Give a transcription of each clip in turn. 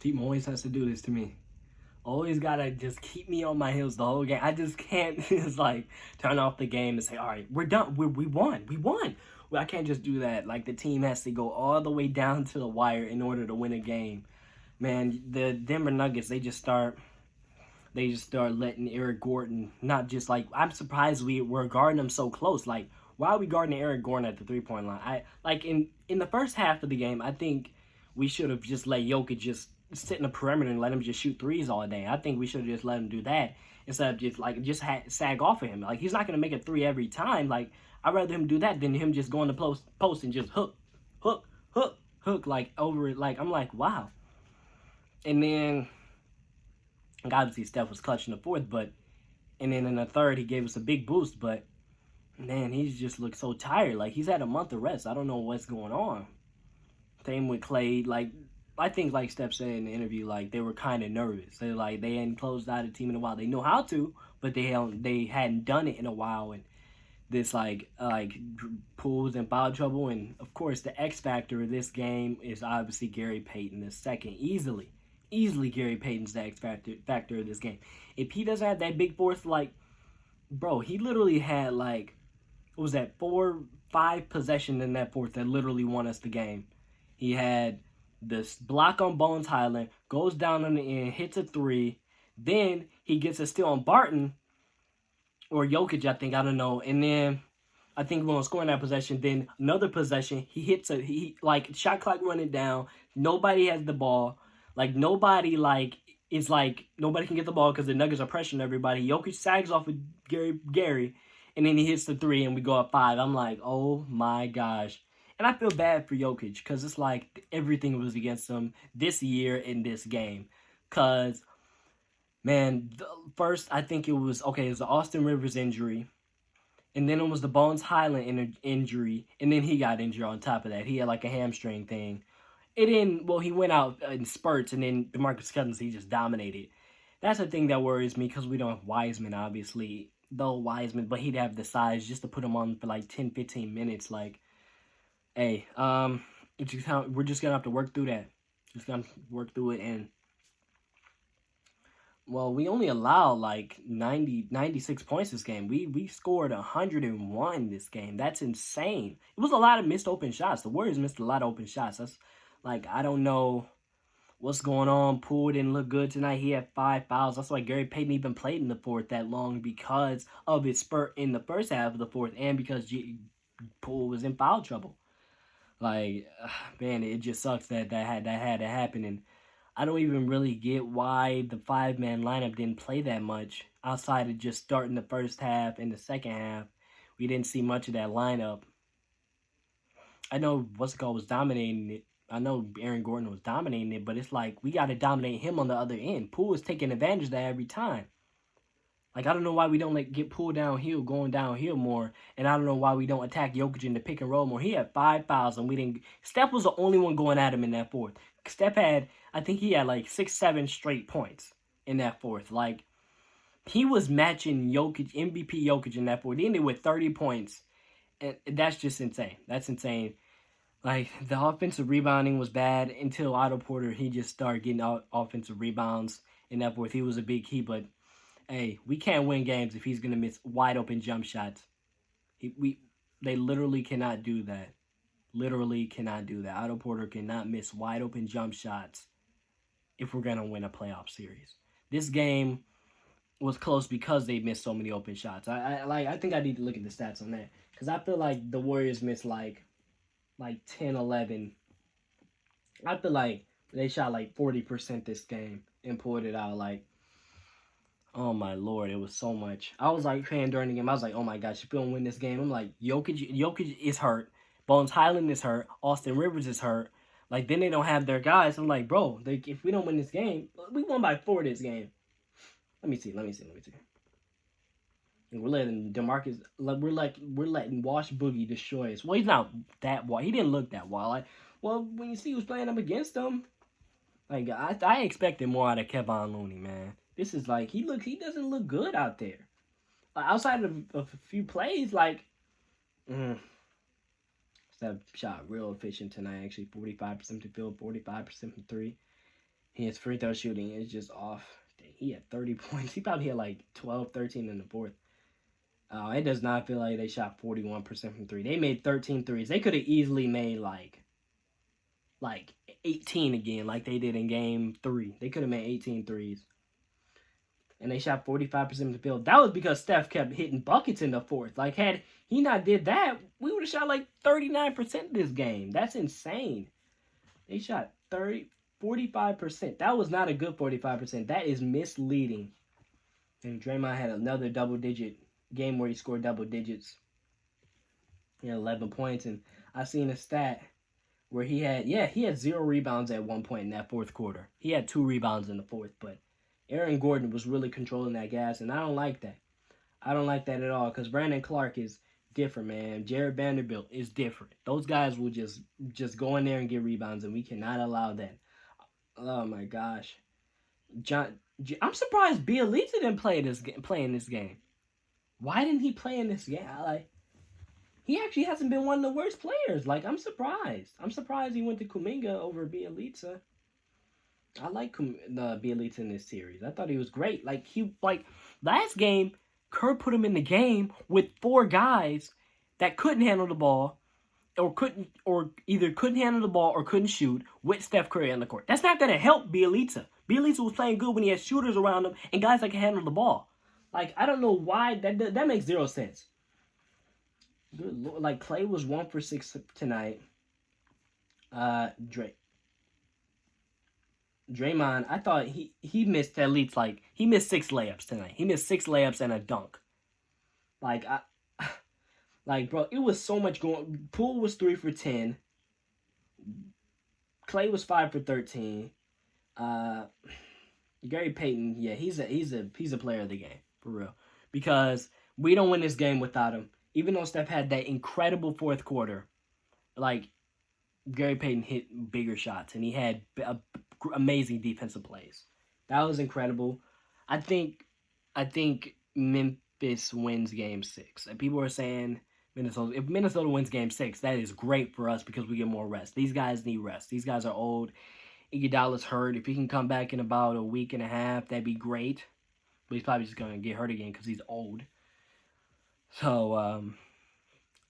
Team always has to do this to me. Always gotta just keep me on my heels the whole game. I just can't just like turn off the game and say, all right, we're done. We won. We won. Well, I can't just do that. Like the team has to go all the way down to the wire in order to win a game. Man, the Denver Nuggets, they just start letting Eric Gordon not just like I'm surprised we're guarding him so close. Like why are we guarding Eric Gordon at the 3 point line? I like in the first half of the game, I think we should have just let Jokic just sit in the perimeter and let him just shoot threes all day. I think we should have just let him do that instead of sag off of him. Like he's not gonna make a three every time. Like I'd rather him do that than him just go in the post and just hook, hook like over it. Like I'm like wow. And then obviously Steph was clutching the fourth, but and then in the third he gave us a big boost, but man, he's just looked so tired. Like he's had a month of rest. I don't know what's going on. Same with Clay. Like I think, like Steph said in the interview, like they were kind of nervous. They hadn't closed out a team in a while. They know how to, but they hadn't done it in a while. And this like Pools in foul trouble. And of course, the X factor of this game is obviously Gary Payton the second, easily Gary Payton's the X factor of this game. If he doesn't have that big fourth, like bro, he literally had like what was that 4-5 possession in that fourth that literally won us the game. He had this block on Bones Highland, goes down on the end, hits a three. Then he gets a steal on Barton or Jokic, I think, I don't know. And then I think we're gonna score in that possession. Then another possession, he hits he like shot clock running down. Nobody has the ball. Like nobody like it's like nobody can get the ball because the Nuggets are pressuring everybody. Jokic sags off with Gary, and then he hits the three, and we go up 5. I'm like, oh my gosh. And I feel bad for Jokic because it's like everything was against him this year in this game. Because, man, first I think it was, okay, it was the Austin Rivers injury. And then it was the Bones Highland injury. And then he got injured on top of that. He had like a hamstring thing. It didn't, well, he went out in spurts. And then DeMarcus Cousins, he just dominated. That's the thing that worries me because we don't have Wiseman, obviously. Though Wiseman, but he'd have the size just to put him on for like 10, 15 minutes. Like, hey, we're just gonna have to work through that. Just gonna work through it, and well, we only allowed like 96 points this game. We scored 101 this game. That's insane. It was a lot of missed open shots. The Warriors missed a lot of open shots. That's like I don't know what's going on. Poole didn't look good tonight. He had 5 fouls. That's why Gary Payton even played in the fourth that long because of his spurt in the first half of the fourth, and because Poole was in foul trouble. Like, man, it just sucks that had to happen, and I don't even really get why the 5-man lineup didn't play that much outside of just starting the first half and the second half. We didn't see much of that lineup. I know what's it called was dominating it. I know Aaron Gordon was dominating it, but it's like we got to dominate him on the other end. Poole is taking advantage of that every time. Like, I don't know why we don't get pulled downhill, going downhill more. And I don't know why we don't attack Jokic in the pick and roll more. He had 5 fouls, and we didn't. Steph was the only one going at him in that fourth. Steph had, I think he had like 6, 7 straight points in that fourth. Like, he was matching Jokic, MVP Jokic in that fourth. He ended with 30 points. And that's just insane. That's insane. Like, the offensive rebounding was bad until Otto Porter, he just started getting offensive rebounds in that fourth. He was a big key, but hey, we can't win games if he's gonna miss wide open jump shots. They literally cannot do that. Literally cannot do that. Otto Porter cannot miss wide open jump shots if we're gonna win a playoff series. This game was close because they missed so many open shots. I think I need to look at the stats on that because I feel like the Warriors missed like 10, 11. I feel like they shot like 40% this game and pulled it out like. Oh my lord, it was so much. I was like fan during the game. I was like, oh my gosh, if we don't win this game, I'm like, Jokic is hurt. Bones Highland is hurt. Austin Rivers is hurt. Like then they don't have their guys. I'm like, bro, if we don't win this game, we won by 4 this game. Let me see. And we're letting DeMarcus. We're letting Wash Boogie destroy us. Well, he's not that wild. He didn't look that wild. Like, well, when you see who's playing up against him, like I expected more out of Kevon Looney, man. This is like he doesn't look good out there. Outside of a few plays, like Steph shot real efficient tonight. Actually, 45% to field, 45% from 3. His free throw shooting is just off. Dang, he had 30 points. He probably had like 12, 13 in the fourth. It does not feel like they shot 41% from three. They made 13 threes. They could have easily made like 18 again, like they did in game 3. They could have made 18 threes. And they shot 45% of the field. That was because Steph kept hitting buckets in the fourth. Like, had he not did that, we would have shot like 39% this game. That's insane. They shot 45%. That was not a good 45%. That is misleading. And Draymond had another double-digit game where he scored double digits. He had 11 points. And I seen a stat where he had 0 rebounds at one point in that fourth quarter. He had 2 rebounds in the fourth, but Aaron Gordon was really controlling that gas, and I don't like that. I don't like that at all because Brandon Clark is different, man. Jared Vanderbilt is different. Those guys will just go in there and get rebounds, and we cannot allow that. Oh my gosh, I'm surprised Bielitsa didn't play in this game. Why didn't he play in this game? He actually hasn't been one of the worst players. Like, I'm surprised. I'm surprised he went to Kuminga over Bielitsa. I like the Bielitsa in this series. I thought he was great. Like last game, Kerr put him in the game with 4 guys that couldn't handle the ball, or either couldn't handle the ball or couldn't shoot with Steph Curry on the court. That's not gonna help Bielitsa. Bielitsa was playing good when he had shooters around him and guys that can handle the ball. Like, I don't know why that makes 0 sense. Good Lord. Like, Clay was 1 for 6 tonight. Draymond, I thought he missed at least he missed 6 layups tonight. He missed 6 layups and a dunk. Bro, it was so much going. Poole was 3 for 10. Clay was 5 for 13. Gary Payton, yeah, he's a player of the game for real, because we don't win this game without him. Even though Steph had that incredible fourth quarter, like, Gary Payton hit bigger shots, and he had amazing defensive plays. That was incredible. I think Memphis wins Game 6. And people are saying if Minnesota wins Game 6, that is great for us because we get more rest. These guys need rest. These guys are old. Iguodala's hurt. If he can come back in about a week and a half, that'd be great. But he's probably just going to get hurt again because he's old. So,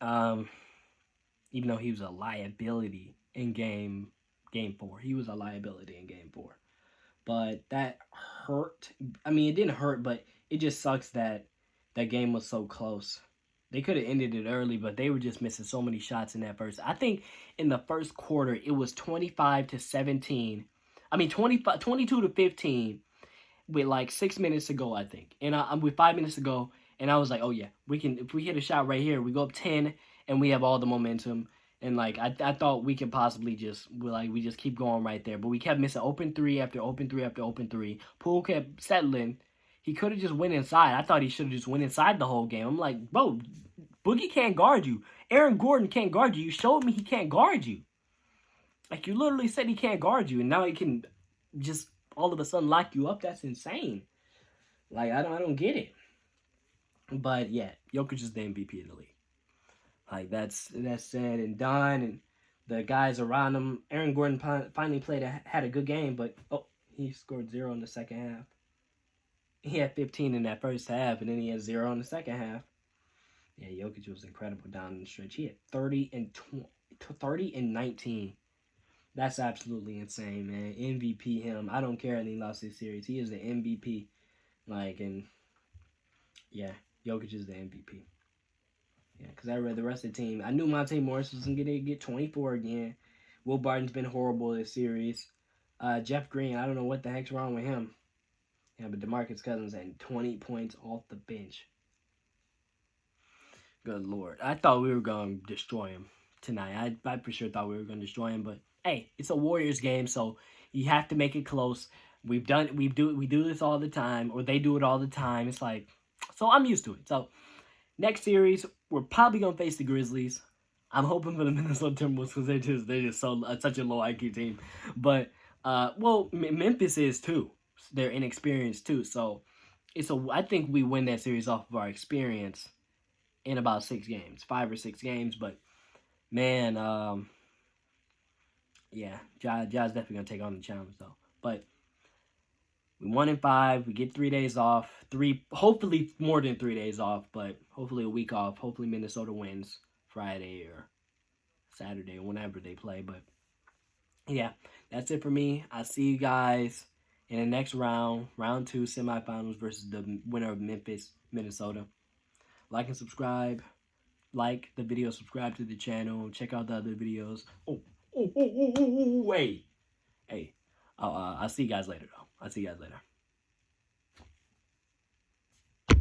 even though he was a liability in game 4. He was a liability in game 4. But that hurt. I mean, it didn't hurt, but it just sucks that that game was so close. They could have ended it early, but they were just missing so many shots in that first. I think in the first quarter, it was 25-17. I mean, 22-15 with like 6 minutes to go, I think. And with 5 minutes to go, and I was like, oh yeah, we can. If we hit a shot right here, we go up 10, and we have all the momentum. And like I thought we could possibly we just keep going right there, but we kept missing open 3 after open 3 after open 3. Poole kept settling. He could have just went inside. I thought he should have just went inside the whole game. I'm like, bro, Boogie can't guard you. Aaron Gordon can't guard you. You showed me he can't guard you. Like, you literally said he can't guard you, and now he can just all of a sudden lock you up. That's insane. Like, I don't get it. But yeah, Jokic is the MVP of the league. Like, that's said and done, and the guys around him. Aaron Gordon finally had a good game, but he scored 0 in the second half. He had 15 in that first half, and then he had 0 in the second half. Yeah, Jokic was incredible down the stretch. He had 30 and 19. That's absolutely insane, man. MVP him. I don't care if he lost this series. He is the MVP. Like, and yeah, Jokic is the MVP. Yeah, because I read the rest of the team. I knew Monte Morris was going to get 24 again. Will Barton's been horrible this series. Jeff Green, I don't know what the heck's wrong with him. Yeah, but DeMarcus Cousins had 20 points off the bench. Good Lord. I thought we were going to destroy him tonight. I for sure thought we were going to destroy him. But, hey, it's a Warriors game, so you have to make it close. We do this all the time, or they do it all the time. It's like, so I'm used to it. So, next series, we're probably going to face the Grizzlies. I'm hoping for the Minnesota Timberwolves because they're just such a low IQ team. But, Memphis is too. They're inexperienced too. So, I think we win that series off of our experience in about 6 games, 5 or 6 games. But, man, yeah, Ja's definitely going to take on the challenge, though. But we 1-5. We get 3 days off. Hopefully more than 3 days off, but hopefully a week off. Hopefully Minnesota wins Friday or Saturday, whenever they play. But yeah, that's it for me. I'll see you guys in the next round 2 semifinals versus the winner of Memphis, Minnesota. Like and subscribe. Like the video, subscribe to the channel. Check out the other videos. Hey. I'll see you guys later, though. I'll see you guys later.